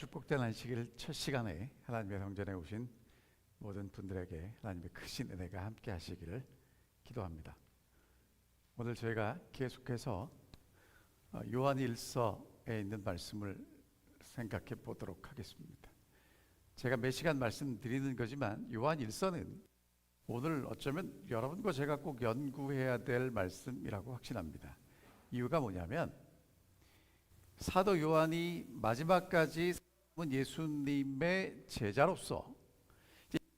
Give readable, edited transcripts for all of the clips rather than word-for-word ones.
축복된 안식일 첫 시간에 하나님의 성전에 오신 모든 분들에게 하나님의 크신 은혜가 함께 하시기를 기도합니다. 오늘 저희가 계속해서 요한일서에 있는 말씀을 생각해 보도록 하겠습니다. 제가 몇 시간 말씀드리는 거지만 요한일서는 오늘 어쩌면 여러분과 제가 꼭 연구해야 될 말씀이라고 확신합니다. 이유가 뭐냐면 사도 요한이 마지막까지 예수님의 제자로서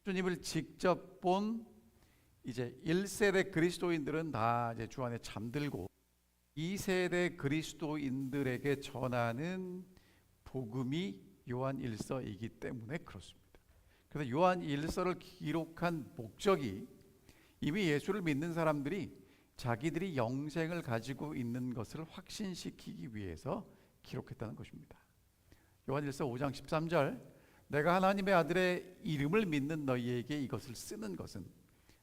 예수님을 직접 본 이제 1세대 그리스도인들은 다 이제 주 안에 잠들고 2세대 그리스도인들에게 전하는 복음이 요한일서이기 때문에 그렇습니다. 그래서 요한일서를 기록한 목적이 이미 예수를 믿는 사람들이 자기들이 영생을 가지고 있는 것을 확신시키기 위해서 기록했다는 것입니다. 요한일서 5장 13절 내가 하나님의 아들의 이름을 믿는 너희에게 이것을 쓰는 것은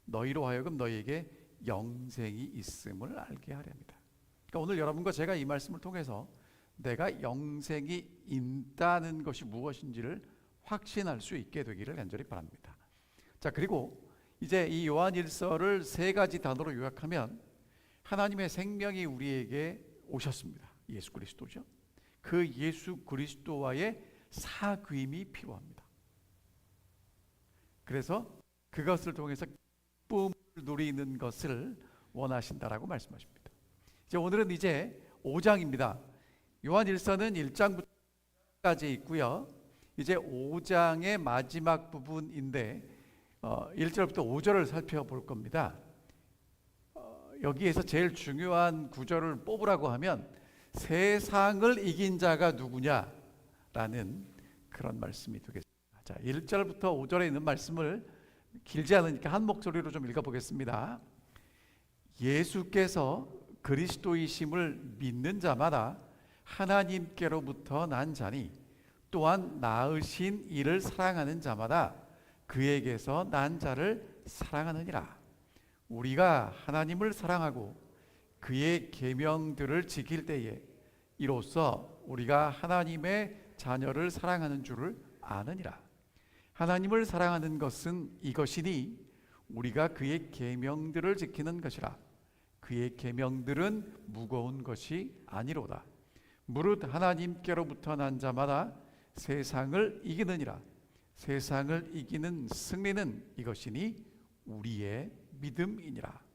너희로 하여금 너희에게 영생이 있음을 알게 하렵니다. 그러니까 오늘 여러분과 제가 이 말씀을 통해서 내가 영생이 있다는 것이 무엇인지를 확신할 수 있게 되기를 간절히 바랍니다. 자, 그리고 이제 이 요한일서를 세 가지 단어로 요약하면 하나님의 생명이 우리에게 오셨습니다. 예수 그리스도죠. 그 예수 그리스도와의 사귐이 필요합니다. 그래서 그것을 통해서 기쁨을 누리는 것을 원하신다라고 말씀하십니다. 이제 오늘은 이제 5장입니다. 요한일서는 1장부터까지 있고요. 이제 5장의 마지막 부분인데 1절부터 5절을 살펴볼 겁니다. 여기에서 제일 중요한 구절을 뽑으라고 하면 세상을 이긴 자가 누구냐라는 그런 말씀이 되겠습니다. 자, 1절부터 5절에 있는 말씀을 길지 않으니까 한 목소리로 좀 읽어보겠습니다. 예수께서 그리스도이심을 믿는 자마다 하나님께로부터 난 자니 또한 낳으신 이를 사랑하는 자마다 그에게서 난 자를 사랑하느니라. 우리가 하나님을 사랑하고 그의 계명들을 지킬 때에 이로써 우리가 하나님의 자녀를 사랑하는 줄을 아느니라. 하나님을 사랑하는 것은 이것이니 우리가 그의 계명들을 지키는 것이라. 그의 계명들은 무거운 것이 아니로다. 무릇 하나님께로부터 난 자마다 세상을 이기느니라. 세상을 이기는 승리는 이것이니 우리의 믿음이니라.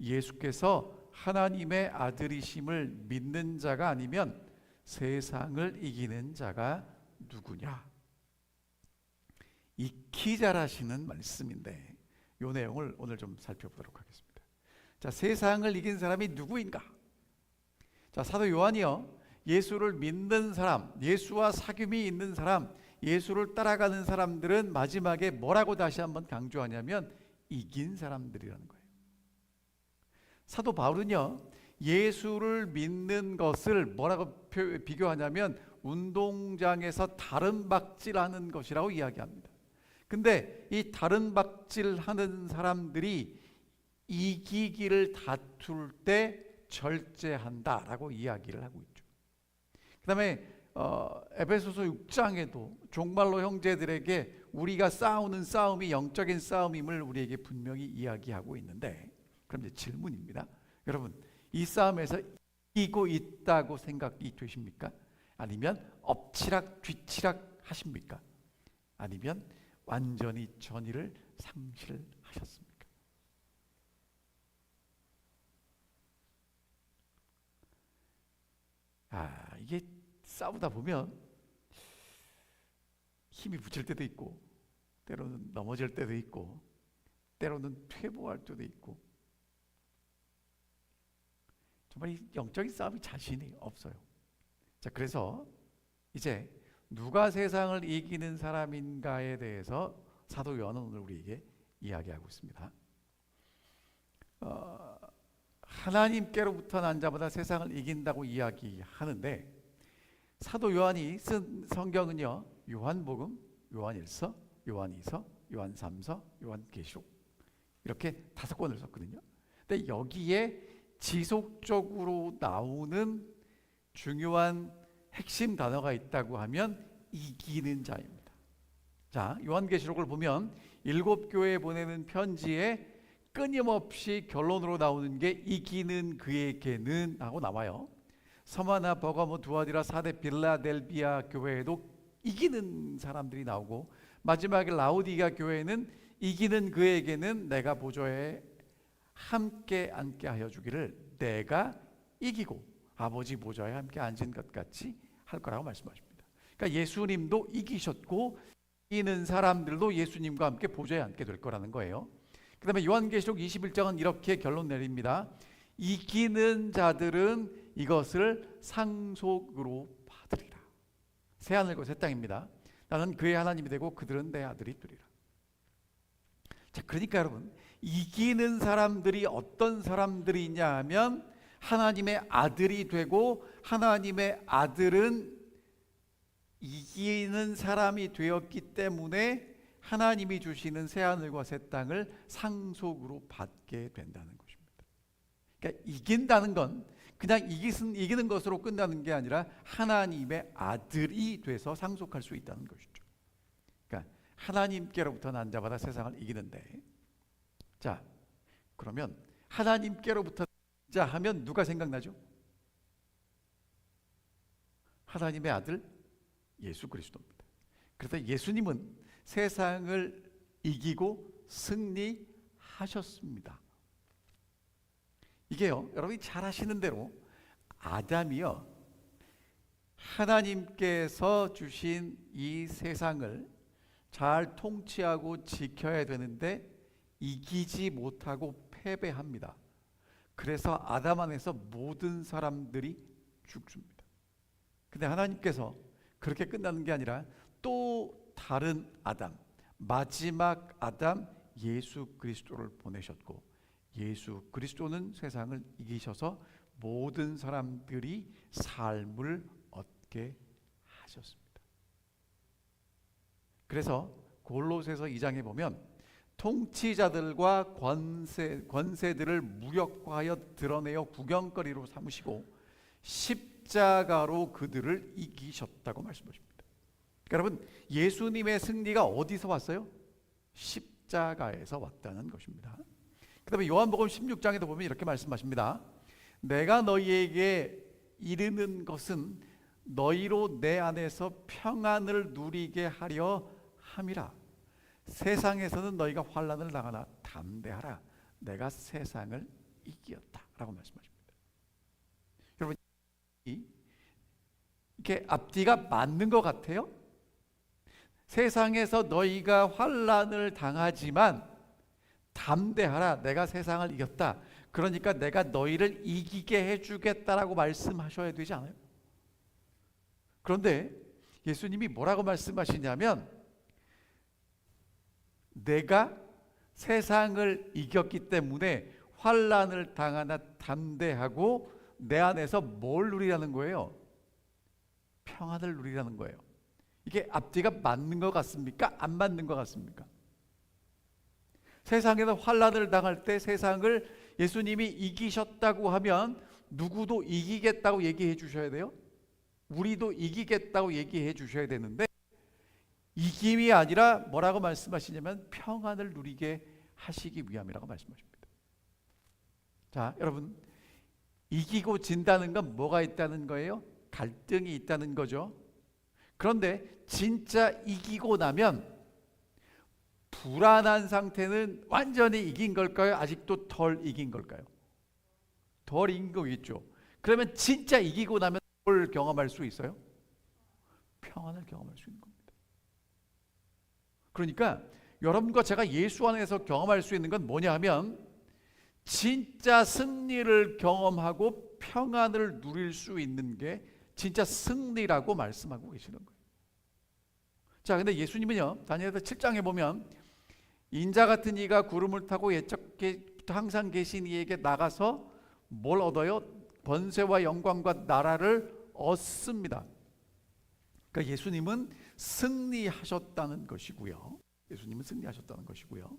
예수께서 하나님의 아들이심을 믿는 자가 아니면 세상을 이기는 자가 누구냐? 익히 잘하시는 말씀인데 이 내용을 오늘 좀 살펴보도록 하겠습니다. 자, 세상을 이긴 사람이 누구인가? 자, 사도 요한이요, 예수를 믿는 사람, 예수와 사귐이 있는 사람, 예수를 따라가는 사람들은 마지막에 뭐라고 다시 한번 강조하냐면 이긴 사람들이라는 거예요. 사도 바울은요, 예수를 믿는 것을 뭐라고 비교하냐면 운동장에서 다른 박질하는 것이라고 이야기합니다. 근데 이 다른 박질하는 사람들이 이기기를 다툴 때 절제한다라고 이야기를 하고 있죠. 그 다음에 에베소서 6장에도 종말로 형제들에게 우리가 싸우는 싸움이 영적인 싸움임을 우리에게 분명히 이야기하고 있는데, 그럼 이제 질문입니다. 여러분, 이 싸움에서 이기고 있다고 생각이 되십니까? 아니면 엎치락 뒤치락 하십니까? 아니면 완전히 전의를 상실하셨습니까? 이게 싸우다 보면 힘이 붙일 때도 있고 때로는 넘어질 때도 있고 때로는 퇴보할 때도 있고 정말 이 영적인 싸움이 자신이 없어요. 자, 그래서 이제 누가 세상을 이기는 사람인가에 대해서 사도 요한은 오늘 우리에게 이야기하고 있습니다. 하나님께로부터 난 자보다 세상을 이긴다고 이야기하는데 사도 요한이 쓴 성경은요, 요한복음, 요한일서, 요한이서, 요한삼서, 요한계시록 이렇게 5권을 썼거든요. 근데 여기에 지속적으로 나오는 중요한 핵심 단어가 있다고 하면 이기는 자입니다. 자, 요한계시록을 보면 7교회에 보내는 편지에 끊임없이 결론으로 나오는 게 이기는 그에게는 하고 나와요. 서마나, 버가모, 두아디라, 사대, 빌라델비아 교회에도 이기는 사람들이 나오고, 마지막에 라오디가 교회는 이기는 그에게는 내가 보좌에 함께 앉게 하여 주기를 내가 이기고 아버지 보좌에 함께 앉은 것 같이 할 거라고 말씀하십니다. 그러니까 예수님도 이기셨고 이기는 사람들도 예수님과 함께 보좌에 앉게 될 거라는 거예요. 그 다음에 요한계시록 21장은 이렇게 결론 내립니다. 이기는 자들은 이것을 상속으로 받으리라. 새하늘과 새 땅입니다. 나는 그의 하나님이 되고 그들은 내 아들이 되리라. 자, 그러니까 여러분, 이기는 사람들이 어떤 사람들이냐 하면 하나님의 아들이 되고, 하나님의 아들은 이기는 사람이 되었기 때문에 하나님이 주시는 새하늘과 새 땅을 상속으로 받게 된다는 것입니다. 그러니까 이긴다는 건 그냥 이기는 것으로 끝나는 게 아니라 하나님의 아들이 돼서 상속할 수 있다는 것이죠. 그러니까 하나님께로부터 난 자마다 세상을 이기는데, 자, 그러면 하나님께로부터 자 하면 누가 생각나죠? 하나님의 아들 예수 그리스도입니다. 그래서 예수님은 세상을 이기고 승리하셨습니다. 이게요, 여러분이 잘 아시는 대로 아담이요, 하나님께서 주신 이 세상을 잘 통치하고 지켜야 되는데 이기지 못하고 패배합니다. 그래서 아담 안에서 모든 사람들이 죽습니다. 근데 하나님께서 그렇게 끝나는 게 아니라 또 다른 아담, 마지막 아담 예수 그리스도를 보내셨고, 예수 그리스도는 세상을 이기셔서 모든 사람들이 삶을 얻게 하셨습니다. 그래서 골로새서 2장에 보면 통치자들과 권세들을 무력화하여 드러내어 구경거리로 삼으시고 십자가로 그들을 이기셨다고 말씀하십니다. 여러분, 예수님의 승리가 어디서 왔어요? 십자가에서 왔다는 것입니다. 그 다음에 요한복음 16장에도 보면 이렇게 말씀하십니다. 내가 너희에게 이르는 것은 너희로 내 안에서 평안을 누리게 하려 함이라. 세상에서는 너희가 환난을 당하나 담대하라. 내가 세상을 이기었다 라고 말씀하십니다. 여러분, 이게 앞뒤가 맞는 것 같아요? 세상에서 너희가 환난을 당하지만 담대하라. 내가 세상을 이겼다. 그러니까 내가 너희를 이기게 해주겠다라고 말씀하셔야 되지 않아요? 그런데 예수님이 뭐라고 말씀하시냐면, 내가 세상을 이겼기 때문에 환난을 당하나 담대하고 내 안에서 뭘 누리라는 거예요? 평안을 누리라는 거예요. 이게 앞뒤가 맞는 것 같습니까? 안 맞는 것 같습니까? 세상에서 환난을 당할 때 세상을 예수님이 이기셨다고 하면 누구도 이기겠다고 얘기해 주셔야 돼요. 우리도 이기겠다고 얘기해 주셔야 되는데, 이김이 아니라 뭐라고 말씀하시냐면 평안을 누리게 하시기 위함이라고 말씀하십니다. 자, 여러분, 이기고 진다는 건 뭐가 있다는 거예요? 갈등이 있다는 거죠. 그런데 진짜 이기고 나면 불안한 상태는 완전히 이긴 걸까요? 아직도 덜 이긴 걸까요? 덜 이긴 거겠죠. 그러면 진짜 이기고 나면 뭘 경험할 수 있어요? 평안을 경험할 수 있는 겁니다. 그러니까 여러분과 제가 예수 안에서 경험할 수 있는 건 뭐냐 하면, 진짜 승리를 경험하고 평안을 누릴 수 있는 게 진짜 승리라고 말씀하고 계시는 거예요. 자, 근데 예수님은요, 다니엘서 7장에 보면 인자 같은 이가 구름을 타고 옛적부터 항상 계신 이에게 나가서 뭘 얻어요? 번세와 영광과 나라를 얻습니다. 그러니까 예수님은 승리하셨다는 것이고요. 예수님은 승리하셨다는 것이고요.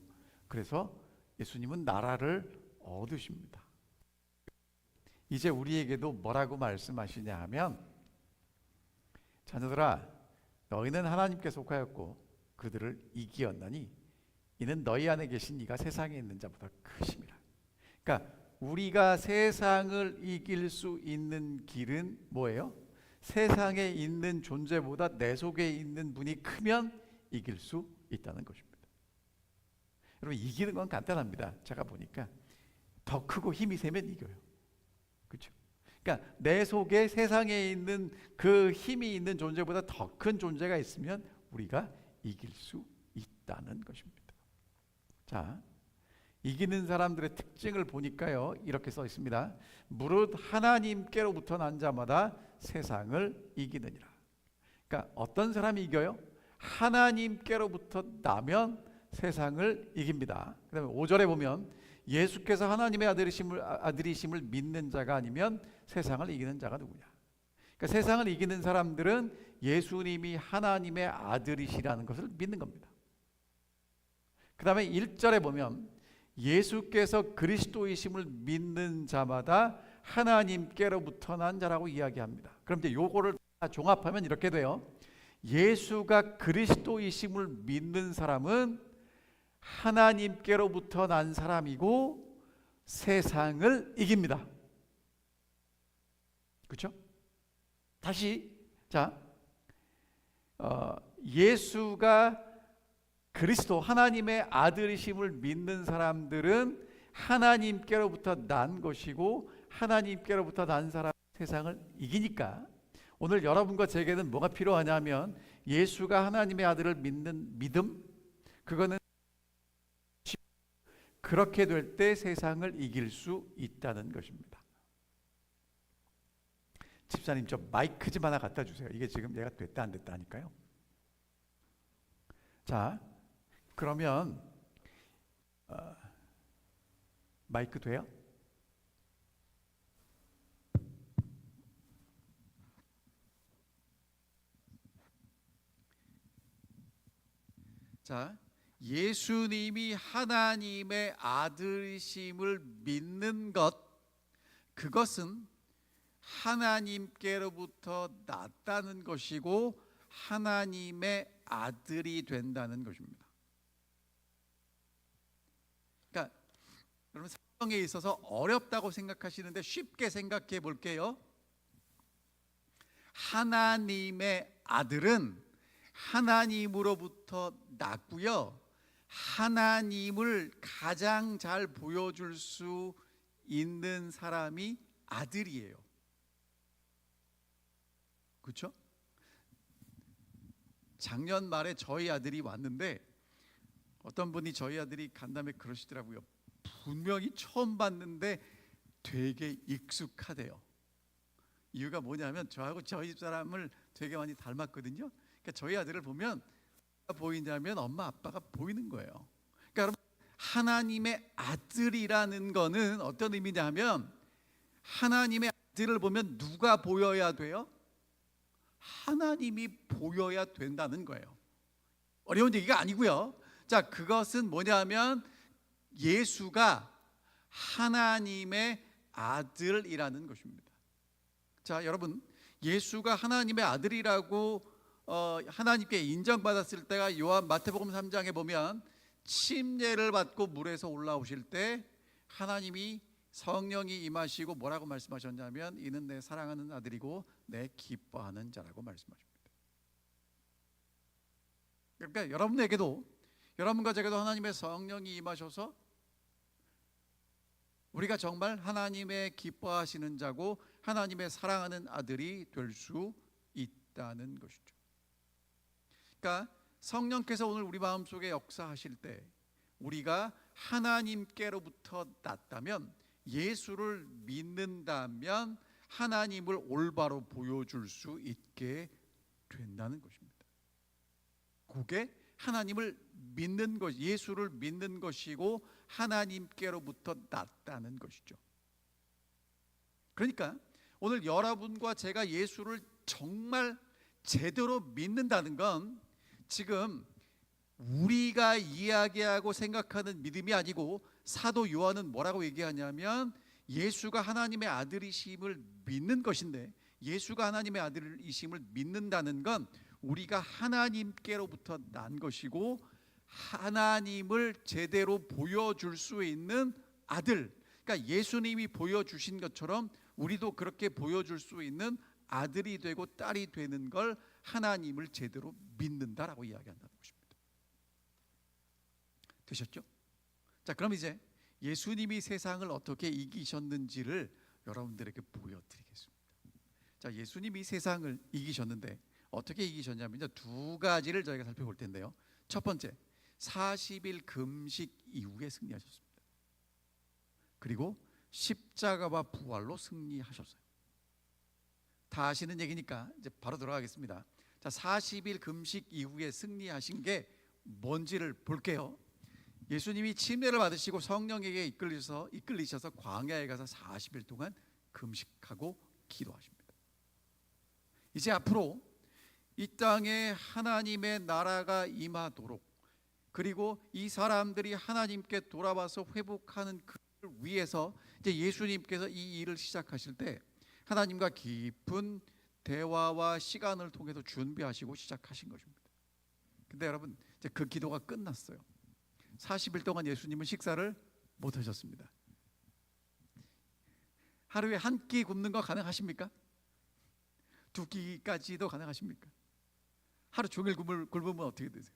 그래서 예수님은 나라를 얻으십니다. 이제 우리에게도 뭐라고 말씀하시냐 하면, 자녀들아, 너희는 하나님께 속하였고 그들을 이기었나니 이는 너희 안에 계신 이가 세상에 있는 자보다 크심이라. 그러니까 우리가 세상을 이길 수 있는 길은 뭐예요? 세상에 있는 존재보다 내 속에 있는 분이 크면 이길 수 있다는 것입니다. 여러분, 이기는 건 간단합니다. 제가 보니까 더 크고 힘이 세면 이겨요. 그렇죠? 그러니까 내 속에 세상에 있는 그 힘이 있는 존재보다 더 큰 존재가 있으면 우리가 이길 수 있다는 것입니다. 자, 이기는 사람들의 특징을 보니까요, 이렇게 써 있습니다. 무릇 하나님께로부터 난 자마다 세상을 이기느니라. 그러니까 어떤 사람이 이겨요? 하나님께로부터 나면 세상을 이깁니다. 그 다음에 5절에 보면 예수께서 하나님의 아들이심을 믿는 자가 아니면 세상을 이기는 자가 누구냐. 그러니까 세상을 이기는 사람들은 예수님이 하나님의 아들이시라는 것을 믿는 겁니다. 그 다음에 1절에 보면 예수께서 그리스도이심을 믿는 자마다 하나님께로부터 난 자라고 이야기합니다. 그럼 이제 요거를 다 종합하면 이렇게 돼요. 예수가 그리스도이심을 믿는 사람은 하나님께로부터 난 사람이고 세상을 이깁니다. 그렇죠? 다시 예수가 그리스도 하나님의 아들이심을 믿는 사람들은 하나님께로부터 난 것이고 하나님께로부터 난 사람 세상을 이기니까 오늘 여러분과 제게는 뭐가 필요하냐면 예수가 하나님의 아들을 믿는 믿음, 그거는 그렇게 될 때 세상을 이길 수 있다는 것입니다. 집사님, 저 마이크 좀 하나 갖다 주세요. 이게 지금 얘가 됐다 안 됐다 하니까요. 자, 그러면 마이크 돼요? 자, 예수님이 하나님의 아들이심을 믿는 것, 그것은 하나님께로부터 났다는 것이고 하나님의 아들이 된다는 것입니다. 그러니까 여러분, 성경에 있어서 어렵다고 생각하시는데 쉽게 생각해 볼게요. 하나님의 아들은 하나님으로부터 났고요, 하나님을 가장 잘 보여줄 수 있는 사람이 아들이에요. 그렇죠? 작년 말에 저희 아들이 왔는데 어떤 분이 저희 아들이 간담회 그러시더라고요. 분명히 처음 봤는데 되게 익숙하대요. 이유가 뭐냐면 저하고 저희 집 사람을 되게 많이 닮았거든요. 그러니까 저희 아들을 보면 뭐가 보이냐면 엄마 아빠가 보이는 거예요. 그러니까 여러분, 하나님의 아들이라는 거는 어떤 의미냐면 하나님의 아들을 보면 누가 보여야 돼요? 하나님이 보여야 된다는 거예요. 어려운 얘기가 아니고요. 자, 그것은 뭐냐면 예수가 하나님의 아들이라는 것입니다. 자, 여러분, 예수가 하나님의 아들이라고 하나님께 인정받았을 때가 마태복음 3장에 보면 침례를 받고 물에서 올라오실 때 하나님이 성령이 임하시고 뭐라고 말씀하셨냐면 이는 내 사랑하는 아들이고 내 기뻐하는 자라고 말씀하십니다. 그러니까 여러분과 제게도 하나님의 성령이 임하셔서 우리가 정말 하나님의 기뻐하시는 자고 하나님의 사랑하는 아들이 될 수 있다는 것이죠. 그러니까 성령께서 오늘 우리 마음속에 역사하실 때 우리가 하나님께로부터 났다면, 예수를 믿는다면 하나님을 올바로 보여줄 수 있게 된다는 것입니다. 그게 하나님을 믿는 것, 예수를 믿는 것이고 하나님께로부터 났다는 것이죠. 그러니까 오늘 여러분과 제가 예수를 정말 제대로 믿는다는 건 지금 우리가 이야기하고 생각하는 믿음이 아니고 사도 요한은 뭐라고 얘기하냐면 예수가 하나님의 아들이심을 믿는 것인데, 예수가 하나님의 아들이심을 믿는다는 건 우리가 하나님께로부터 난 것이고 하나님을 제대로 보여줄 수 있는 아들, 그러니까 예수님이 보여주신 것처럼 우리도 그렇게 보여줄 수 있는 아들이 되고 딸이 되는 걸 하나님을 제대로 믿는다라고 이야기한다는 것입니다. 되셨죠? 자, 그럼 이제 예수님이 세상을 어떻게 이기셨는지를 여러분들에게 보여드리겠습니다. 자, 예수님이 세상을 이기셨는데 어떻게 이기셨냐면요, 두 가지를 저희가 살펴볼 텐데요. 첫 번째, 40일 금식 이후에 승리하셨습니다. 그리고 십자가와 부활로 승리하셨어요. 다 아시는 얘기니까 이제 바로 들어가겠습니다. 자, 40일 금식 이후에 승리하신 게 뭔지를 볼게요. 예수님이 침례를 받으시고 성령에게 이끌리셔서 광야에 가서 40일 동안 금식하고 기도하십니다. 이제 앞으로 이 땅에 하나님의 나라가 임하도록, 그리고 이 사람들이 하나님께 돌아와서 회복하는 그를 위해서 이제 예수님께서 이 일을 시작하실 때 하나님과 깊은 대화와 시간을 통해서 준비하시고 시작하신 것입니다. 근데 여러분, 이제 그 기도가 끝났어요. 40일 동안 예수님은 식사를 못 하셨습니다. 하루에 한 끼 굶는 거 가능하십니까? 두 끼까지도 가능하십니까? 하루 종일 굶으면 어떻게 되세요?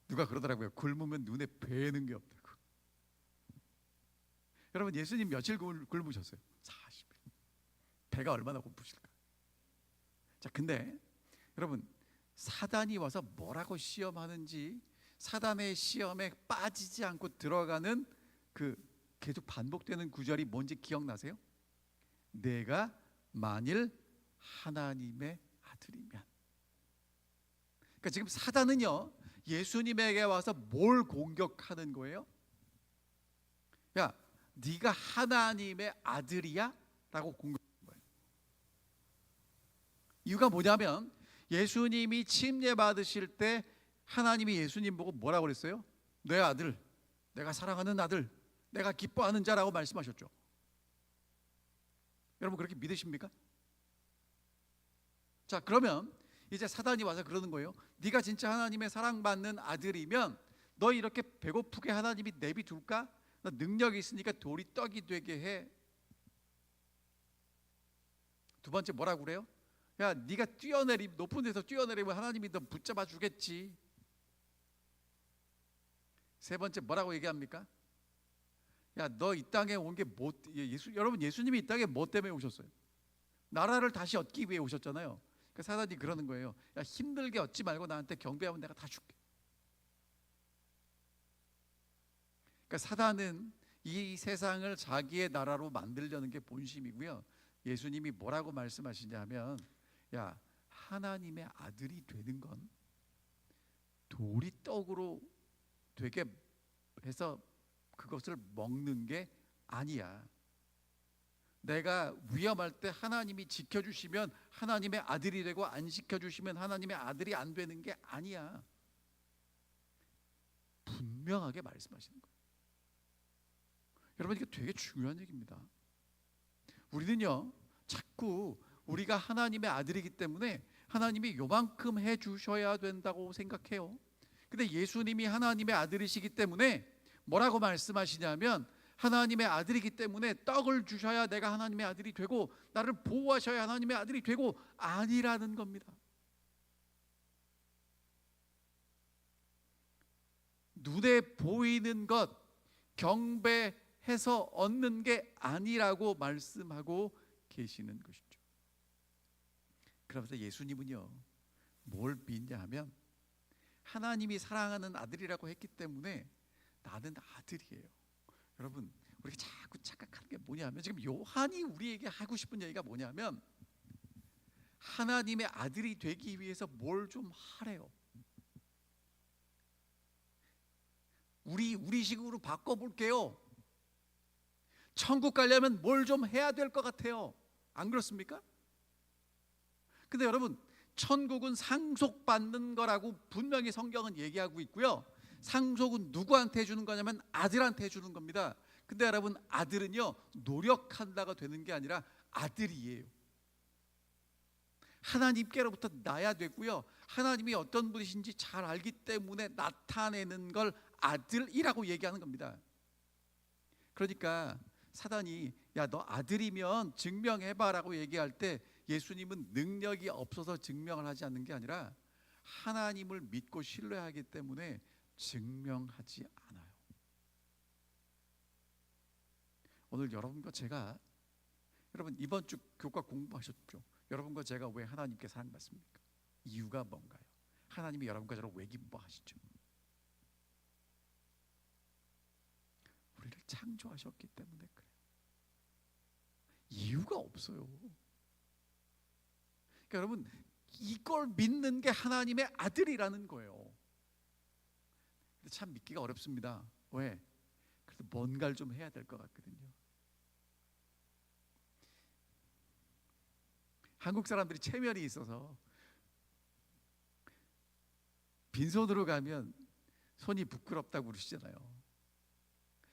누가 그러더라고요. 굶으면 눈에 뵈는 게 없다고. 여러분, 예수님 며칠 굶으셨어요? 40일. 배가 얼마나 고프실까? 자, 근데 여러분, 사단이 와서 뭐라고 시험하는지, 사단의 시험에 빠지지 않고 들어가는 그 계속 반복되는 구절이 뭔지 기억나세요? 내가 만일 하나님의 아들이면. 그러니까 지금 사단은요, 예수님에게 와서 뭘 공격하는 거예요? 야, 네가 하나님의 아들이야? 라고 공격하는 거예요. 이유가 뭐냐면 예수님이 침례 받으실 때 하나님이 예수님 보고 뭐라고 그랬어요? 내 아들, 내가 사랑하는 아들, 내가 기뻐하는 자라고 말씀하셨죠. 여러분, 그렇게 믿으십니까? 자, 그러면 이제 사단이 와서 그러는 거예요. 네가 진짜 하나님의 사랑받는 아들이면 너 이렇게 배고프게 하나님이 내비둘까? 너 능력이 있으니까 돌이 떡이 되게 해. 두 번째 뭐라고 그래요? 야, 네가 높은 데서 뛰어내리면 하나님이 너 붙잡아 주겠지. 세 번째 뭐라고 얘기합니까? 야, 너 이 땅에 온 게 여러분, 예수님이 이 땅에 뭐 때문에 오셨어요? 나라를 다시 얻기 위해 오셨잖아요. 그러니까 사단이 그러는 거예요. 야, 힘들게 얻지 말고 나한테 경배하면 내가 다 줄게. 그러니까 사단은 이 세상을 자기의 나라로 만들려는 게 본심이고요. 예수님이 뭐라고 말씀하시냐면, 야, 하나님의 아들이 되는 건 돌이 떡으로 되게 해서 그것을 먹는 게 아니야. 내가 위험할 때 하나님이 지켜주시면 하나님의 아들이 되고, 안 지켜주시면 하나님의 아들이 안 되는 게 아니야. 분명하게 말씀하시는 거예요. 여러분, 이게 되게 중요한 얘기입니다. 우리는요, 자꾸 우리가 하나님의 아들이기 때문에 하나님이 요만큼 해주셔야 된다고 생각해요. 근데 예수님이 하나님의 아들이시기 때문에 뭐라고 말씀하시냐면, 하나님의 아들이기 때문에 떡을 주셔야 내가 하나님의 아들이 되고, 나를 보호하셔야 하나님의 아들이 되고, 아니라는 겁니다. 눈에 보이는 것 경배해서 얻는 게 아니라고 말씀하고 계시는 것이죠. 그러면서 예수님은요, 뭘 믿냐 하면 하나님이 사랑하는 아들이라고 했기 때문에 나는 아들이에요. 여러분, 우리가 자꾸 착각하는 게 뭐냐면, 지금 요한이 우리에게 하고 싶은 얘기가 뭐냐면, 하나님의 아들이 되기 위해서 뭘 좀 하래요. 우리식으로 바꿔볼게요. 천국 가려면 뭘 좀 해야 될 것 같아요. 안 그렇습니까? 근데 여러분, 천국은 상속받는 거라고 분명히 성경은 얘기하고 있고요. 상속은 누구한테 주는 거냐면 아들한테 주는 겁니다. 근데 여러분, 아들은요, 노력한다가 되는 게 아니라 아들이에요. 하나님께로부터 나야 되고요. 하나님이 어떤 분이신지 잘 알기 때문에 나타내는 걸 아들이라고 얘기하는 겁니다. 그러니까 사단이 야, 너 아들이면 증명해봐라고 얘기할 때 예수님은 능력이 없어서 증명을 하지 않는 게 아니라 하나님을 믿고 신뢰하기 때문에 증명하지 않아요. 오늘 여러분과 제가, 여러분 이번 주 교과 공부하셨죠? 여러분과 제가 왜 하나님께 사랑받습니까? 이유가 뭔가요? 하나님이 여러분과 저를 왜 기뻐하시죠? 우리를 창조하셨기 때문에 그래요. 이유가 없어요. 그러니까 여러분, 이걸 믿는 게 하나님의 아들이라는 거예요. 근데 참 믿기가 어렵습니다. 왜? 그래도 뭔가를 좀 해야 될 것 같거든요. 한국 사람들이 체면이 있어서 빈손으로 가면 손이 부끄럽다고 그러시잖아요.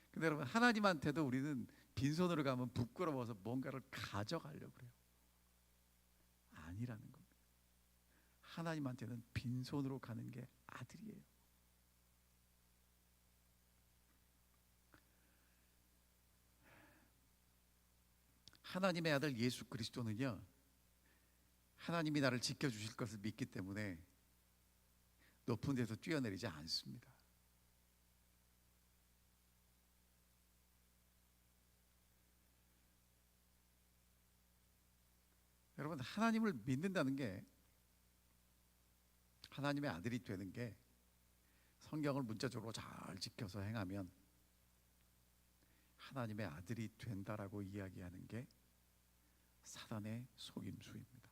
근데 여러분, 하나님한테도 우리는 빈손으로 가면 부끄러워서 뭔가를 가져가려고 그래요. 아니라는 겁니다. 하나님한테는 빈손으로 가는 게 아들이에요. 하나님의 아들 예수 그리스도는요, 하나님이 나를 지켜주실 것을 믿기 때문에 높은 데서 뛰어내리지 않습니다. 여러분, 하나님을 믿는다는 게, 하나님의 아들이 되는 게, 성경을 문자적으로 잘 지켜서 행하면 하나님의 아들이 된다라고 이야기하는 게 사단의 속임수입니다.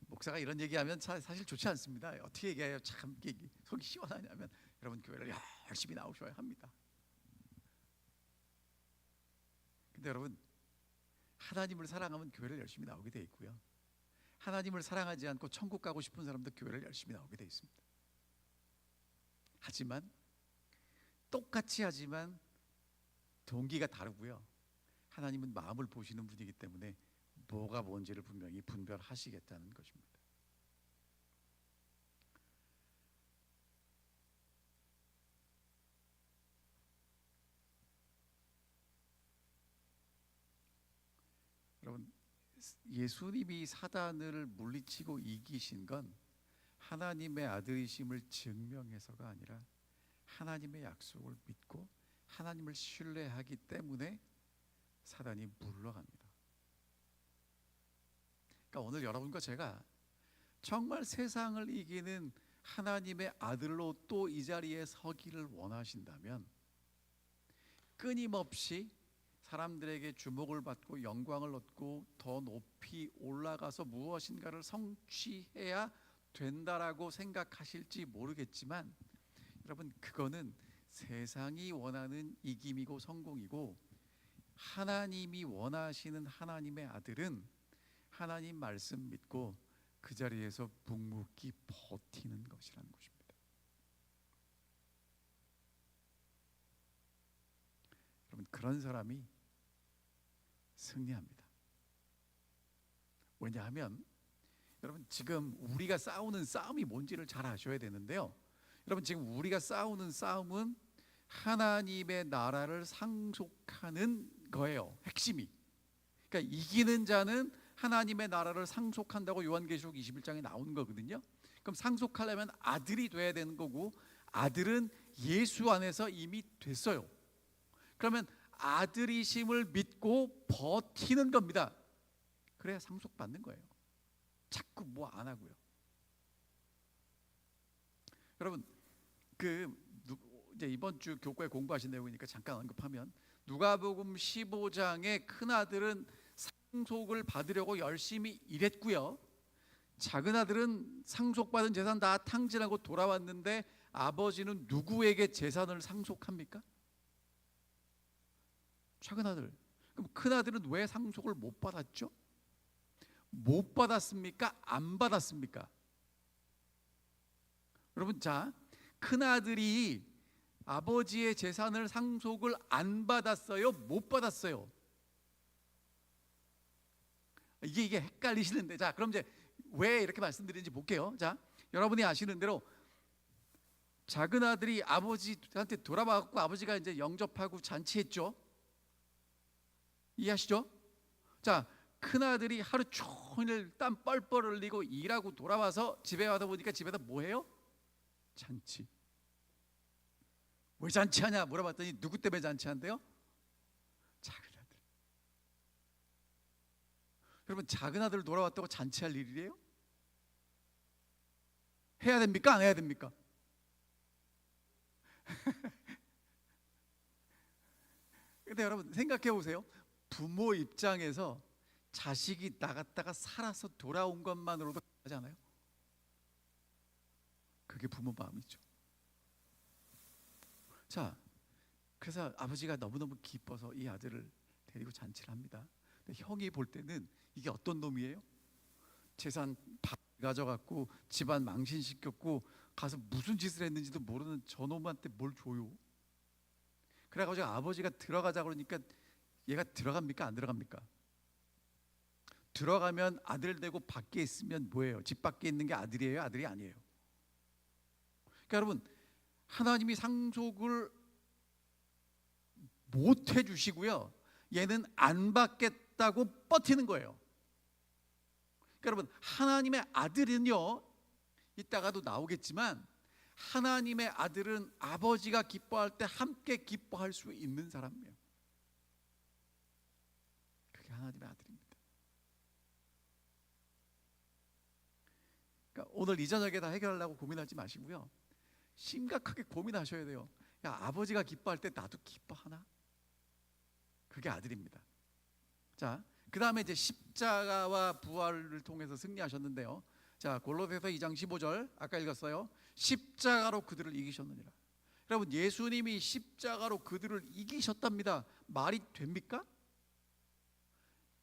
목사가 이런 얘기하면 사실 좋지 않습니다. 어떻게 얘기해요? 참 속이 시원하냐면, 여러분 교회를 열심히 나오셔야 합니다. 근데 여러분, 하나님을 사랑하면 교회를 열심히 나오게 돼 있고요. 하나님을 사랑하지 않고 천국 가고 싶은 사람도 교회를 열심히 나오게 돼 있습니다. 하지만 똑같이 하지만 동기가 다르고요. 하나님은 마음을 보시는 분이기 때문에 뭐가 뭔지를 분명히 분별하시겠다는 것입니다. 여러분, 예수님이 사단을 물리치고 이기신 건 하나님의 아들이심을 증명해서가 아니라 하나님의 약속을 믿고 하나님을 신뢰하기 때문에 사단이 물러갑니다. 그러니까 오늘 여러분과 제가 정말 세상을 이기는 하나님의 아들로 또 이 자리에 서기를 원하신다면 끊임없이 사람들에게 주목을 받고 영광을 얻고 더 높이 올라가서 무엇인가를 성취해야 된다라고 생각하실지 모르겠지만, 여러분, 그거는 세상이 원하는 이김이고 성공이고, 하나님이 원하시는 하나님의 아들은 하나님 말씀 믿고 그 자리에서 묵묵히 버티는 것이라는 것입니다. 여러분, 그런 사람이 승리합니다. 왜냐하면 여러분, 지금 우리가 싸우는 싸움이 뭔지를 잘 아셔야 되는데요. 여러분, 지금 우리가 싸우는 싸움은 하나님의 나라를 상속하는 거예요. 핵심이. 그러니까 이기는 자는 하나님의 나라를 상속한다고 요한계시록 21장에 나오는 거거든요. 그럼 상속하려면 아들이 돼야 되는 거고, 아들은 예수 안에서 이미 됐어요. 그러면 아들이심을 믿고 버티는 겁니다. 그래야 상속받는 거예요. 자꾸 뭐 안 하고요. 여러분, 이제 이번 주 교과에 공부하신 내용이니까 잠깐 언급하면, 누가복음 15장의 큰 아들은 상속을 받으려고 열심히 일했고요. 작은 아들은 상속받은 재산 다 탕진하고 돌아왔는데 아버지는 누구에게 재산을 상속합니까? 작은 아들. 그럼 큰 아들은 왜 상속을 못 받았죠? 못 받았습니까? 안 받았습니까? 여러분, 자, 큰 아들이 아버지의 재산을 상속을 안 받았어요? 못 받았어요? 이게 헷갈리시는데, 자, 그럼 이제 왜 이렇게 말씀드리는지 볼게요. 자, 여러분이 아시는 대로 작은 아들이 아버지한테 돌아와갖고 아버지가 이제 영접하고 잔치했죠. 이해하시죠? 자, 큰 아들이 하루 종일 땀 뻘뻘 흘리고 일하고 돌아와서 집에 와다 보니까 집에다 뭐 해요? 잔치. 왜 잔치하냐 물어봤더니 누구 때문에 잔치한대요? 작은 아들. 여러분, 작은 아들 돌아왔다고 잔치할 일이에요? 해야 됩니까? 안 해야 됩니까? 근데 여러분 생각해 보세요. 부모 입장에서 자식이 나갔다가 살아서 돌아온 것만으로도 하지 않아요? 그게 부모 마음이죠. 자, 그래서 아버지가 너무너무 기뻐서 이 아들을 데리고 잔치를 합니다. 근데 형이 볼 때는 이게 어떤 놈이에요? 재산 다 가져갔고 집안 망신시켰고 가서 무슨 짓을 했는지도 모르는 저놈한테 뭘 줘요? 그래가지고 아버지가 들어가자 그러니까 얘가 들어갑니까? 안 들어갑니까? 들어가면 아들 되고 밖에 있으면 뭐예요? 집 밖에 있는 게 아들이에요? 아들이 아니에요? 그러니까 여러분, 하나님이 상속을 못 해주시고요, 얘는 안 받겠다고 버티는 거예요. 그러니까 여러분, 하나님의 아들은요, 이따가도 나오겠지만 하나님의 아들은 아버지가 기뻐할 때 함께 기뻐할 수 있는 사람이에요. 그게 하나님의 아들입니다. 그러니까 오늘 이 저녁에 다 해결하려고 고민하지 마시고요, 심각하게 고민하셔야 돼요. 야, 아버지가 기뻐할 때 나도 기뻐하나? 그게 아들입니다. 자, 그 다음에 이제 십자가와 부활을 통해서 승리하셨는데요. 자, 골로새서 2장 15절 아까 읽었어요. 십자가로 그들을 이기셨느니라. 여러분, 예수님이 십자가로 그들을 이기셨답니다. 말이 됩니까?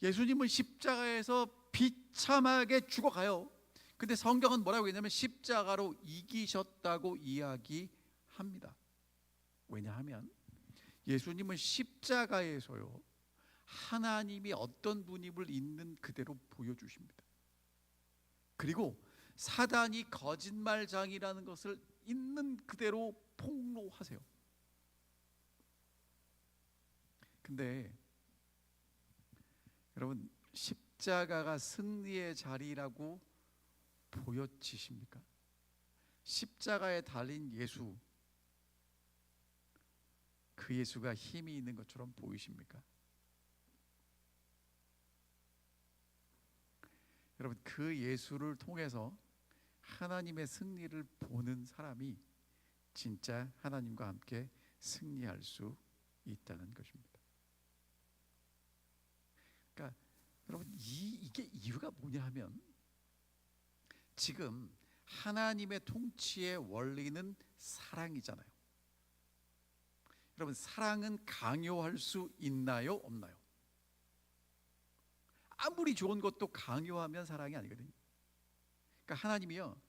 예수님은 십자가에서 비참하게 죽어가요. 근데 성경은 뭐라고 했냐면 십자가로 이기셨다고 이야기합니다. 왜냐하면 예수님은 십자가에서요, 하나님이 어떤 분임을 있는 그대로 보여주십니다. 그리고 사단이 거짓말장이라는 것을 있는 그대로 폭로하세요. 근데 여러분, 십자가가 승리의 자리라고 보여지십니까? 십자가에 달린 예수, 그 예수가 힘이 있는 것처럼 보이십니까? 여러분, 그 예수를 통해서 하나님의 승리를 보는 사람이 진짜 하나님과 함께 승리할 수 있다는 것입니다. 그러니까 여러분, 이게 이유가 뭐냐 하면, 지금 하나님의 통치의 원리는 사랑이잖아요. 여러분, 사랑은 강요할 수 있나요? 없나요? 아무리 좋은 것도 강요하면 사랑이 아니거든요. 그러니까 하나님이요,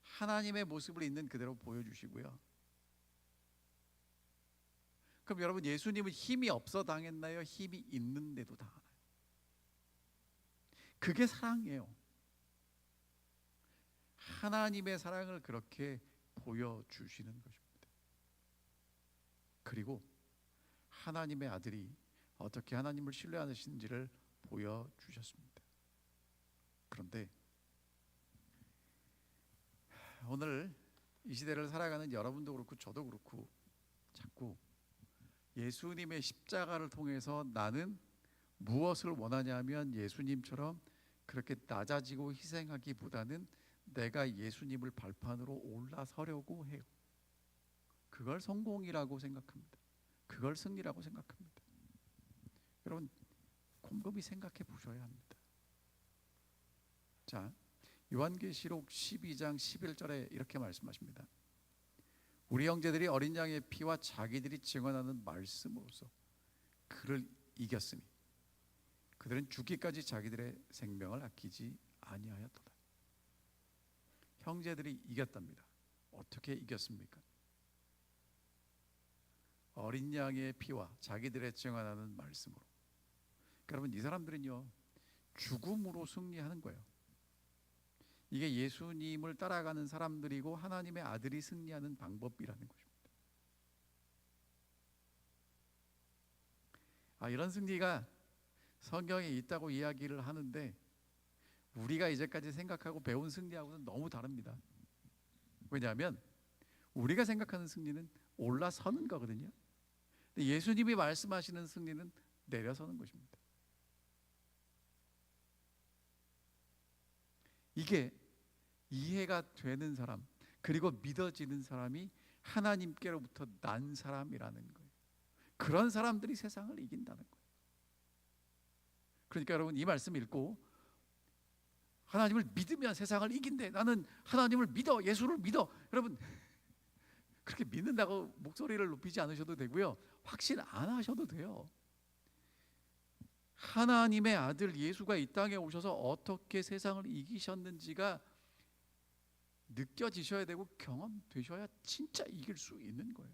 하나님의 모습을 있는 그대로 보여주시고요. 그럼 여러분, 예수님은 힘이 없어 당했나요? 힘이 있는데도 당하나요? 그게 사랑이에요. 하나님의 사랑을 그렇게 보여주시는 것입니다. 그리고 하나님의 아들이 어떻게 하나님을 신뢰하시는지를 보여주셨습니다. 그런데 오늘 이 시대를 살아가는 여러분도 그렇고 저도 그렇고 자꾸 예수님의 십자가를 통해서 나는 무엇을 원하냐면 예수님처럼 그렇게 낮아지고 희생하기보다는 내가 예수님을 발판으로 올라서려고 해요. 그걸 성공이라고 생각합니다. 그걸 승리라고 생각합니다. 여러분, 곰곰이 생각해 보셔야 합니다. 자, 요한계시록 12장 11절에 이렇게 말씀하십니다. 우리 형제들이 어린 양의 피와 자기들이 증언하는 말씀으로써 그를 이겼으니 그들은 죽기까지 자기들의 생명을 아끼지 아니하였도다. 형제들이 이겼답니다. 어떻게 이겼습니까? 어린 양의 피와 자기들의 증언하는 말씀으로. 여러분, 이 사람들은요 죽음으로 승리하는 거예요. 이게 예수님을 따라가는 사람들이고 하나님의 아들이 승리하는 방법이라는 것입니다. 이런 승리가 성경에 있다고 이야기를 하는데 우리가 이제까지 생각하고 배운 승리하고는 너무 다릅니다. 왜냐하면 우리가 생각하는 승리는 올라서는 거거든요. 근데 예수님이 말씀하시는 승리는 내려서는 것입니다. 이게 이해가 되는 사람, 그리고 믿어지는 사람이 하나님께로부터 난 사람이라는 거예요. 그런 사람들이 세상을 이긴다는 거예요. 그러니까 여러분, 이 말씀 읽고 하나님을 믿으면 세상을 이긴대, 나는 하나님을 믿어, 예수를 믿어, 여러분 그렇게 믿는다고 목소리를 높이지 않으셔도 되고요, 확신 안 하셔도 돼요. 하나님의 아들 예수가 이 땅에 오셔서 어떻게 세상을 이기셨는지가 느껴지셔야 되고 경험되셔야 진짜 이길 수 있는 거예요.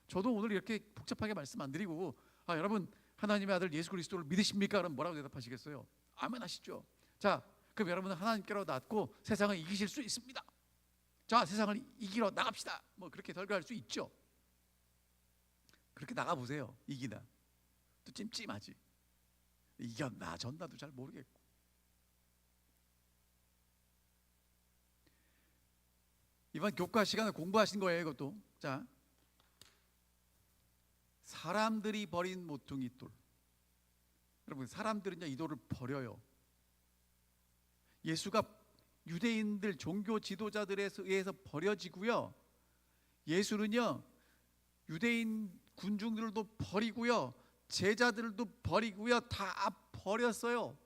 저도 오늘 이렇게 복잡하게 말씀 안 드리고 여러분 하나님의 아들 예수 그리스도를 믿으십니까? 그럼 뭐라고 대답하시겠어요? 아멘 하시죠. 자, 그럼 여러분은 하나님께로 낳고 세상을 이기실 수 있습니다. 자, 세상을 이기러 나갑시다. 뭐 그렇게 설교할 수 있죠. 그렇게 나가보세요. 이기나 또 찜찜하지. 이겼나 졌나도 잘 모르겠고. 이번 교과 시간에 공부하신 거예요. 이것도. 자, 사람들이 버린 모퉁이 돌. 여러분, 사람들은요 이 돌을 버려요. 예수가 유대인들 종교 지도자들에 의해서 버려지고요, 예수는요 유대인 군중들도 버리고요, 제자들도 버리고요, 다 버렸어요.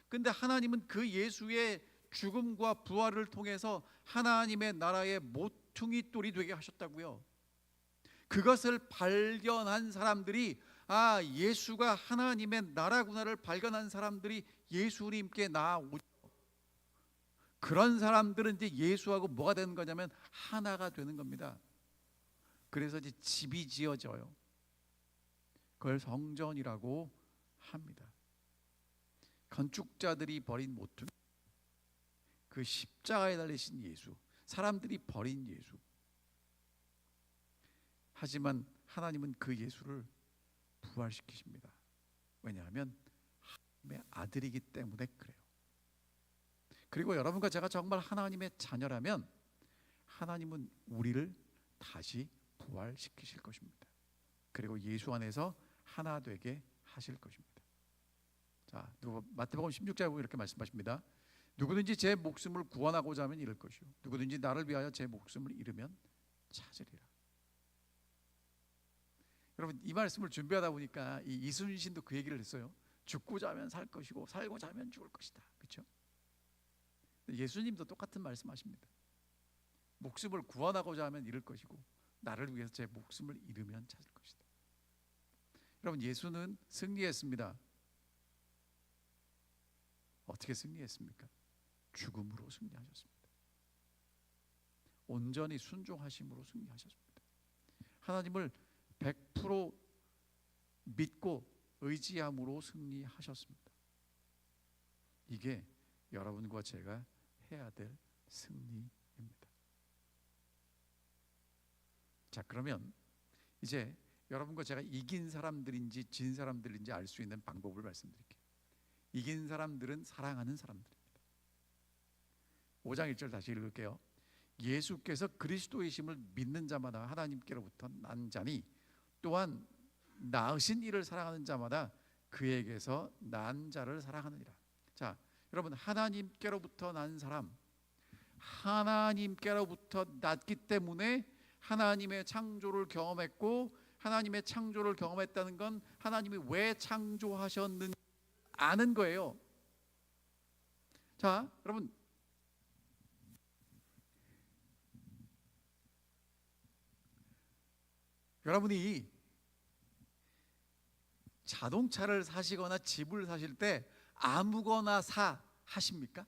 근데 하나님은 그 예수의 죽음과 부활을 통해서 하나님의 나라의 모퉁이 돌이 되게 하셨다고요. 그것을 발견한 사람들이 예수가 하나님의 나라구나를 발견한 사람들이 예수님께 나아오죠. 그런 사람들은 이제 예수하고 뭐가 되는 거냐면 하나가 되는 겁니다. 그래서 이제 집이 지어져요. 그걸 성전이라고 합니다. 건축자들이 버린 모퉁이, 그 십자가에 달리신 예수, 사람들이 버린 예수. 하지만 하나님은 그 예수를 부활시키십니다. 왜냐하면 하나님의 아들이기 때문에 그래요. 그리고 여러분과 제가 정말 하나님의 자녀라면 하나님은 우리를 다시 부활시키실 것입니다. 그리고 예수 안에서 하나 되게 하실 것입니다. 자, 마태복음 16장에 보면 이렇게 말씀하십니다. 누구든지 제 목숨을 구원하고자 하면 잃을 것이요, 누구든지 나를 위하여 제 목숨을 잃으면 찾으리라. 여러분, 이 말씀을 준비하다 보니까 이순신도 그 얘기를 했어요. 죽고자 하면 살 것이고 살고자 하면 죽을 것이다. 그렇죠? 예수님도 똑같은 말씀하십니다. 목숨을 구원하고자 하면 잃을 것이고 나를 위해서 제 목숨을 잃으면 찾을 것이다. 여러분, 예수는 승리했습니다. 어떻게 승리했습니까? 죽음으로 승리하셨습니다. 온전히 순종하심으로 승리하셨습니다. 하나님을 100% 믿고 의지함으로 승리하셨습니다. 이게 여러분과 제가 해야 될 승리입니다. 자, 그러면 이제 여러분과 제가 이긴 사람들인지 진 사람들인지 알 수 있는 방법을 말씀드릴게요. 이긴 사람들은 사랑하는 사람들입니다. 5장 1절 다시 읽을게요. 예수께서 그리스도이심을 믿는 자마다 하나님께로부터 난 자니 또한 낳으신 이를 사랑하는 자마다 그에게서 난 자를 사랑하느니라. 자, 여러분, 하나님께로부터 난 사람, 하나님께로부터 났기 때문에 하나님의 창조를 경험했고, 하나님의 창조를 경험했다는 건 하나님이 왜 창조하셨는지 아는 거예요. 자, 여러분, 여러분이 자동차를 사시거나 집을 사실 때 아무거나 사 하십니까?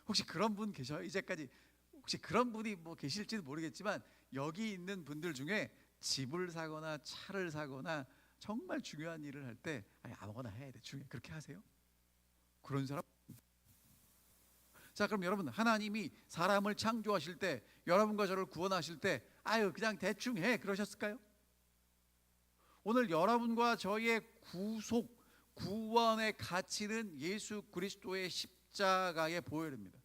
혹시 그런 분 계셔요? 이제까지 혹시 그런 분이 뭐 계실지는 모르겠지만 여기 있는 분들 중에 집을 사거나 차를 사거나 정말 중요한 일을 할 때 아무거나 해야 돼. 중요해. 그렇게 하세요? 그런 사람? 자, 그럼 여러분, 하나님이 사람을 창조하실 때, 여러분과 저를 구원하실 때 그냥 대충 해 그러셨을까요? 오늘 여러분과 저의 구원의 가치는 예수 그리스도의 십자가에 보여야 됩니다.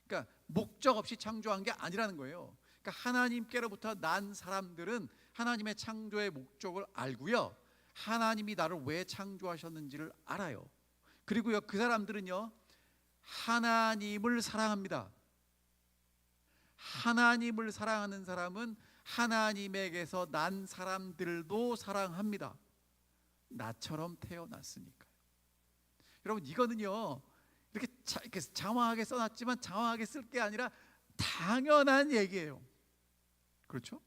그러니까 목적 없이 창조한 게 아니라는 거예요. 그러니까 하나님께로부터 난 사람들은 하나님의 창조의 목적을 알고요, 하나님이 나를 왜 창조하셨는지를 알아요. 그리고요, 그 사람들은요 하나님을 사랑합니다. 하나님을 사랑하는 사람은 하나님에게서 난 사람들도 사랑합니다. 나처럼 태어났으니까요. 여러분, 이거는요 이렇게 장황하게 써놨지만 장황하게 쓸 게 아니라 당연한 얘기예요. 그렇죠?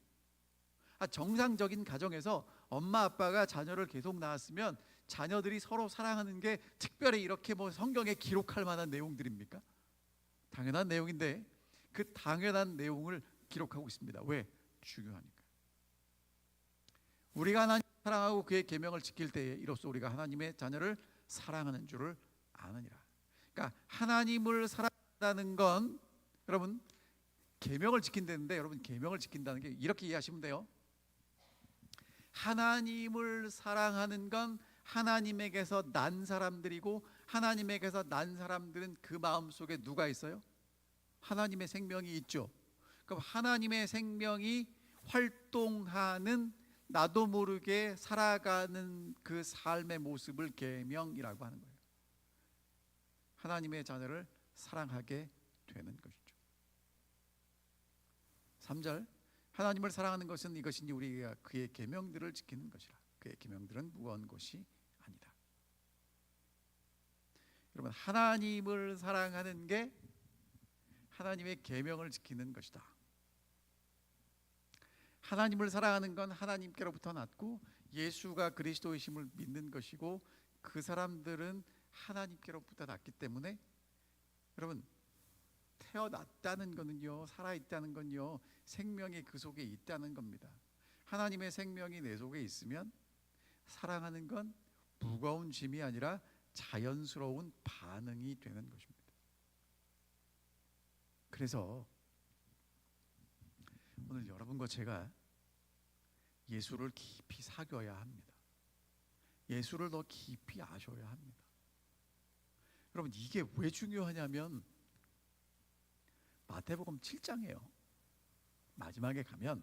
정상적인 가정에서 엄마 아빠가 자녀를 계속 낳았으면 자녀들이 서로 사랑하는 게 특별히 이렇게 성경에 기록할 만한 내용들입니까? 당연한 내용인데 그 당연한 내용을 기록하고 있습니다. 왜? 중요하니까. 우리가 하나님을 사랑하고 그의 계명을 지킬 때에 이로써 우리가 하나님의 자녀를 사랑하는 줄을 아느니라. 그러니까 하나님을 사랑한다는 건 여러분 계명을 지킨다는데, 여러분 계명을 지킨다는 게 이렇게 이해하시면 돼요. 하나님을 사랑하는 건 하나님에게서 난 사람들이고, 하나님에게서 난 사람들은 그 마음속에 누가 있어요? 하나님의 생명이 있죠. 그럼 하나님의 생명이 활동하는, 나도 모르게 살아가는 그 삶의 모습을 계명이라고 하는 거예요. 하나님의 자녀를 사랑하게 되는 것이죠. 3절, 하나님을 사랑하는 것은 이것이니 우리가 그의 계명들을 지키는 것이라. 그의 계명들은 무거운 것이 아니다. 여러분, 하나님을 사랑하는 게 하나님의 계명을 지키는 것이다. 하나님을 사랑하는 건 하나님께로부터 났고 예수가 그리스도이심을 믿는 것이고, 그 사람들은 하나님께로부터 났기 때문에 여러분, 태어났다는 거는요, 살아있다는 건요, 생명이 그 속에 있다는 겁니다. 하나님의 생명이 내 속에 있으면 사랑하는 건 무거운 짐이 아니라 자연스러운 반응이 되는 것입니다. 그래서 오늘 여러분과 제가 예수를 깊이 사귀어야 합니다. 예수를 더 깊이 아셔야 합니다. 여러분, 이게 왜 중요하냐면 마태복음 7장이에요. 마지막에 가면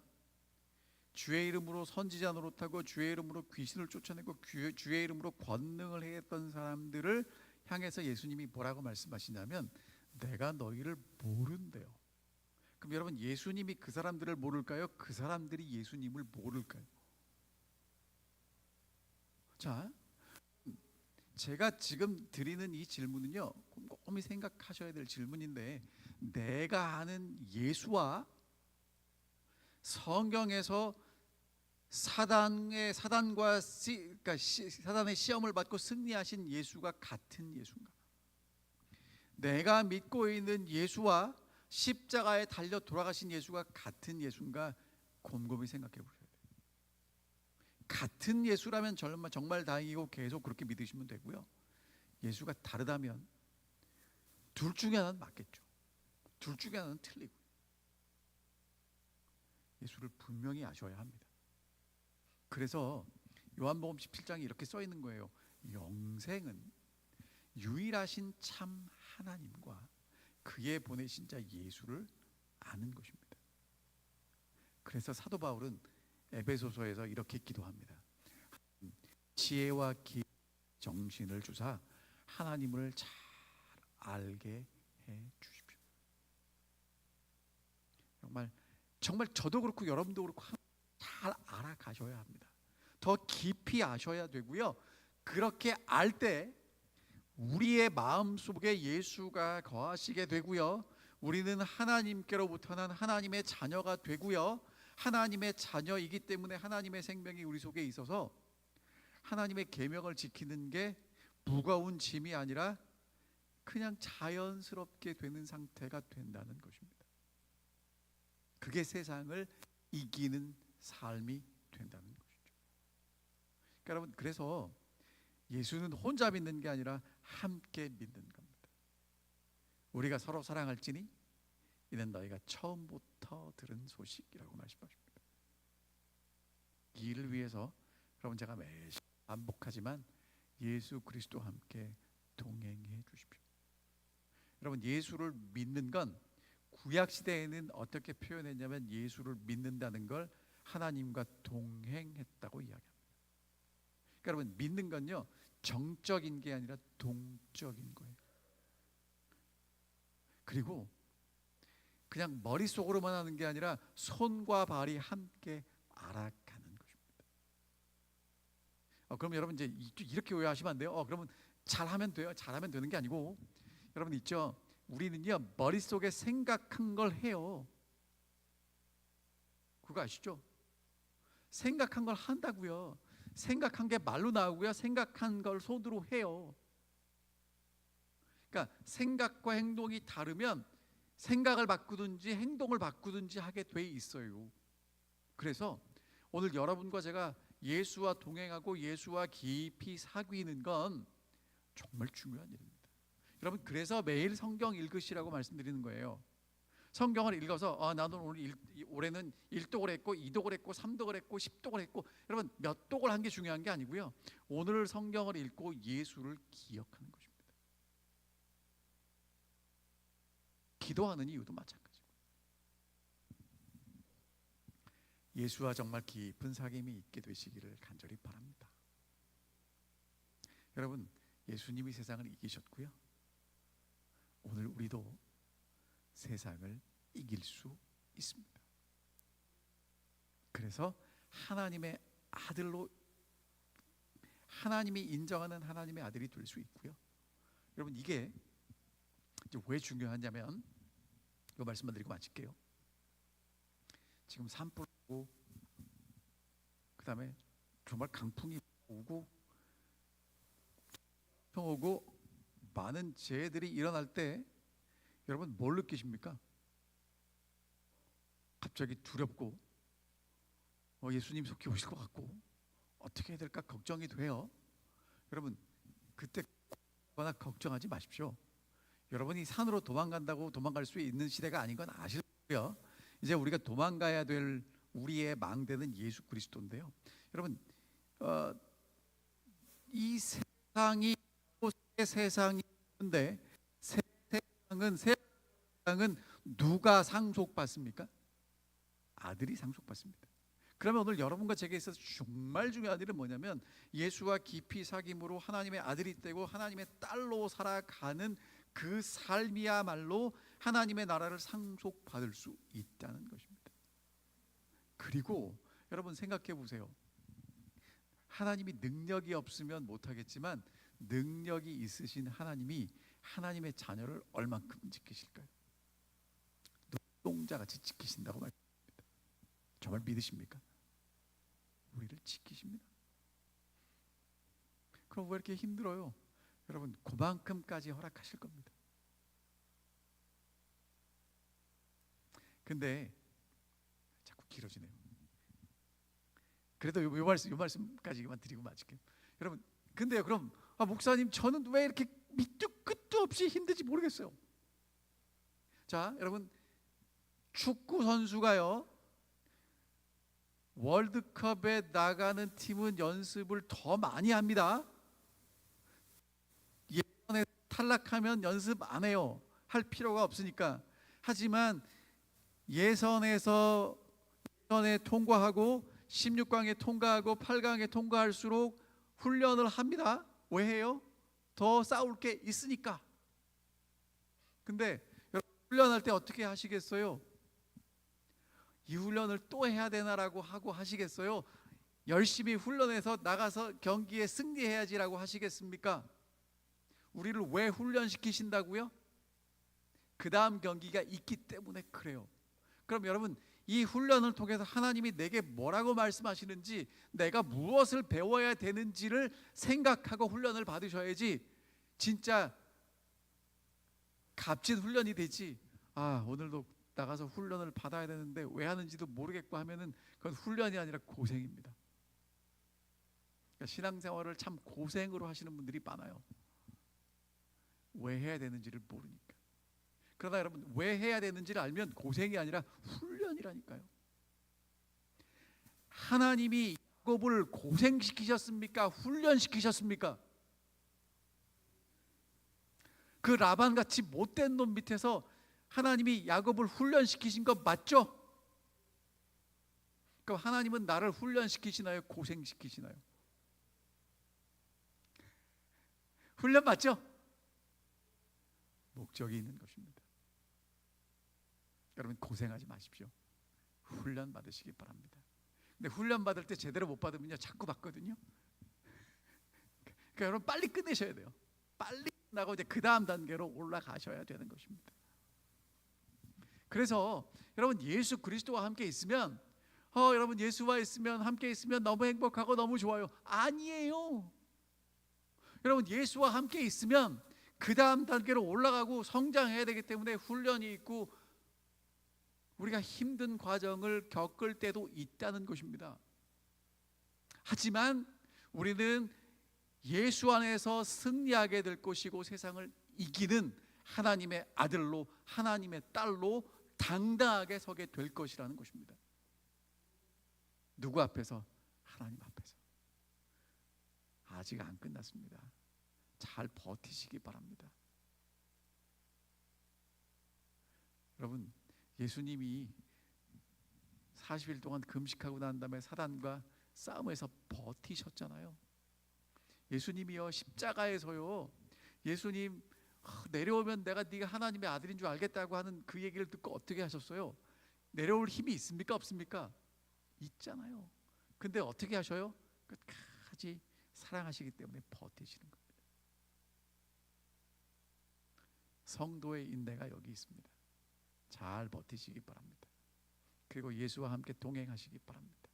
주의 이름으로 선지자 노릇하고 주의 이름으로 귀신을 쫓아내고 주의 이름으로 권능을 행했던 사람들을 향해서 예수님이 뭐라고 말씀하시냐면 내가 너희를 모른대요. 그럼 여러분, 예수님이 그 사람들을 모를까요? 그 사람들이 예수님을 모를까요? 자, 제가 지금 드리는 이 질문은요, 곰곰이 생각하셔야 될 질문인데, 내가 아는 예수와 성경에서 사단과 그러니까 사단의 시험을 받고 승리하신 예수가 같은 예수인가? 내가 믿고 있는 예수와 십자가에 달려 돌아가신 예수가 같은 예수인가? 곰곰이 생각해 보셔야 돼요. 같은 예수라면 정말 다행이고 계속 그렇게 믿으시면 되고요. 예수가 다르다면 둘 중에 하나는 맞겠죠. 둘 중에 하나는 틀리고. 예수를 분명히 아셔야 합니다. 그래서 요한복음 17장에 이렇게 써 있는 거예요. 영생은 유일하신 참 하나님과 그의 보내신 자 예수를 아는 것입니다. 그래서 사도 바울은 에베소서에서 이렇게 기도합니다. 지혜와 정신을 주사 하나님을 잘 알게 해 주십시오. 정말 저도 그렇고 여러분도 그렇고 잘 알아가셔야 합니다. 더 깊이 아셔야 되고요. 그렇게 알 때 우리의 마음속에 예수가 거하시게 되고요. 우리는 하나님께로부터 난 하나님의 자녀가 되고요. 하나님의 자녀이기 때문에 하나님의 생명이 우리 속에 있어서 하나님의 계명을 지키는 게 무거운 짐이 아니라 그냥 자연스럽게 되는 상태가 된다는 것입니다. 그게 세상을 이기는 삶이 된다는 것이죠. 그러니까 여러분, 그래서 예수는 혼자 믿는 게 아니라 함께 믿는 겁니다. 우리가 서로 사랑할지니 이는 너희가 처음부터 들은 소식이라고 말씀하십니다. 이 일을 위해서 여러분, 제가 매일 반복하지만 예수 그리스도와 함께 동행해 주십시오. 여러분, 예수를 믿는 건 구약 시대에는 어떻게 표현했냐면 예수를 믿는다는 걸 하나님과 동행했다고 이야기합니다. 그러니까 여러분, 믿는 건요 정적인 게 아니라 동적인 거예요. 그리고 그냥 머릿속으로만 하는 게 아니라 손과 발이 함께 알아가는 것입니다. 그럼 여러분 이제 이렇게 오해하시면 안 돼요. 그러면 잘하면 돼요. 잘하면 되는 게 아니고, 여러분 있죠, 우리는요 머릿속에 생각한 걸 해요. 그거 아시죠? 생각한 걸 한다고요. 생각한 게 말로 나오고요, 생각한 걸 손으로 해요. 그러니까 생각과 행동이 다르면 생각을 바꾸든지 행동을 바꾸든지 하게 돼 있어요. 그래서 오늘 여러분과 제가 예수와 동행하고 예수와 깊이 사귀는 건 정말 중요한 일입니다. 여러분, 그래서 매일 성경 읽으시라고 말씀드리는 거예요. 성경을 읽어서 나는 올해는 1독을 했고 2독을 했고 3독을 했고 10독을 했고, 여러분 몇 독을 한 게 중요한 게 아니고요, 오늘 성경을 읽고 예수를 기억하는 것입니다. 기도하는 이유도 마찬가지고, 예수와 정말 깊은 사귐이 있게 되시기를 간절히 바랍니다. 여러분, 예수님이 세상을 이기셨고요, 오늘 우리도 세상을 이길 수 있습니다. 그래서 하나님의 아들로, 하나님이 인정하는 하나님의 아들이 될 수 있고요. 여러분, 이게 이제 왜 중요하냐면, 이 말씀만 드리고 마칠게요. 지금 산불 오고, 그 다음에 정말 강풍이 오고 많은 재해들이 일어날 때 여러분 뭘 느끼십니까? 갑자기 두렵고 예수님 속히 오실 것 같고 어떻게 해야 될까 걱정이 돼요. 여러분, 그때 거나 걱정하지 마십시오. 여러분이 산으로 도망간다고 도망갈 수 있는 시대가 아닌 건 아시고요. 이제 우리가 도망가야 될 우리의 망대는 예수 그리스도인데요. 여러분, 이 세상이 세상인데 세상은 누가 상속받습니까? 아들이 상속받습니다. 그러면 오늘 여러분과 제게 있어서 정말 중요한 일은 뭐냐면, 예수와 깊이 사귐으로 하나님의 아들이 되고 하나님의 딸로 살아가는 그 삶이야말로 하나님의 나라를 상속받을 수 있다는 것입니다. 그리고 여러분 생각해 보세요. 하나님이 능력이 없으면 못하겠지만 능력이 있으신 하나님이 하나님의 자녀를 얼만큼 지키실까요? 눈동자같이 지키신다고 말합니다. 정말 믿으십니까? 우리를 지키십니다. 그럼 왜 이렇게 힘들어요? 여러분, 그만큼까지 허락하실 겁니다. 근데 자꾸 길어지네요. 그래도 요 말씀까지만 드리고 마칠게요. 여러분, 근데요, 그럼 목사님, 저는 왜 이렇게 밑도 끝도 없이 힘든지 모르겠어요. 자, 여러분, 축구 선수가요, 월드컵에 나가는 팀은 연습을 더 많이 합니다. 예선에 탈락하면 연습 안 해요. 할 필요가 없으니까. 하지만 예선에 통과하고 16강에 통과하고 8강에 통과할수록 훈련을 합니다. 왜 해요? 더 싸울 게 있으니까. 근데 여러분, 훈련할 때 어떻게 하시겠어요? 이 훈련을 또 해야 되나라고 하고 하시겠어요? 열심히 훈련해서 나가서 경기에 승리해야지라고 하시겠습니까? 우리를 왜 훈련시키신다고요? 그 다음 경기가 있기 때문에 그래요. 그럼 여러분, 이 훈련을 통해서 하나님이 내게 뭐라고 말씀하시는지, 내가 무엇을 배워야 되는지를 생각하고 훈련을 받으셔야지 진짜 값진 훈련이 되지, 오늘도 나가서 훈련을 받아야 되는데 왜 하는지도 모르겠고 하면은 그건 훈련이 아니라 고생입니다. 그러니까 신앙생활을 참 고생으로 하시는 분들이 많아요. 왜 해야 되는지를 모르니까. 그러나 여러분, 왜 해야 되는지를 알면 고생이 아니라 훈련이라니까요. 하나님이 야곱을 고생시키셨습니까? 훈련시키셨습니까? 그 라반같이 못된 놈 밑에서 하나님이 야곱을 훈련시키신 거 맞죠? 그럼 하나님은 나를 훈련시키시나요? 고생시키시나요? 훈련 맞죠? 목적이 있는 것입니다. 여러분, 고생하지 마십시오. 훈련 받으시기 바랍니다. 근데 훈련 받을 때 제대로 못 받으면요, 자꾸 받거든요. 그러니까 여러분, 빨리 끝내셔야 돼요. 빨리 끝나고 이제 그 다음 단계로 올라가셔야 되는 것입니다. 그래서 여러분, 예수 그리스도와 함께 있으면 여러분, 예수와 있으면, 함께 있으면 너무 행복하고 너무 좋아요. 아니에요. 여러분, 예수와 함께 있으면 그 다음 단계로 올라가고 성장해야 되기 때문에 훈련이 있고 우리가 힘든 과정을 겪을 때도 있다는 것입니다. 하지만 우리는 예수 안에서 승리하게 될 것이고 세상을 이기는 하나님의 아들로, 하나님의 딸로 당당하게 서게 될 것이라는 것입니다. 누구 앞에서? 하나님 앞에서. 아직 안 끝났습니다. 잘 버티시기 바랍니다. 여러분, 예수님이 40일 동안 금식하고 난 다음에 사단과 싸움에서 버티셨잖아요. 예수님이요, 십자가에서요, 예수님 내려오면 내가 네가 하나님의 아들인 줄 알겠다고 하는 그 얘기를 듣고 어떻게 하셨어요? 내려올 힘이 있습니까? 없습니까? 있잖아요. 근데 어떻게 하셔요? 끝까지 사랑하시기 때문에 버티시는 겁니다. 성도의 인내가 여기 있습니다. 잘 버티시기 바랍니다. 그리고 예수와 함께 동행하시기 바랍니다.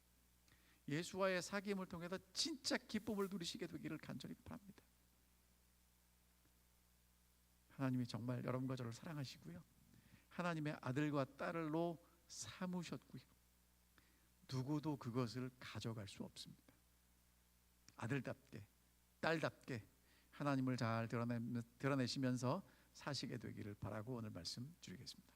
예수와의 사귐을 통해서 진짜 기쁨을 누리시게 되기를 간절히 바랍니다. 하나님이 정말 여러분과 저를 사랑하시고요, 하나님의 아들과 딸로 삼으셨고요, 누구도 그것을 가져갈 수 없습니다. 아들답게, 딸답게 하나님을 잘 드러내시면서 사시게 되기를 바라고 오늘 말씀 드리겠습니다.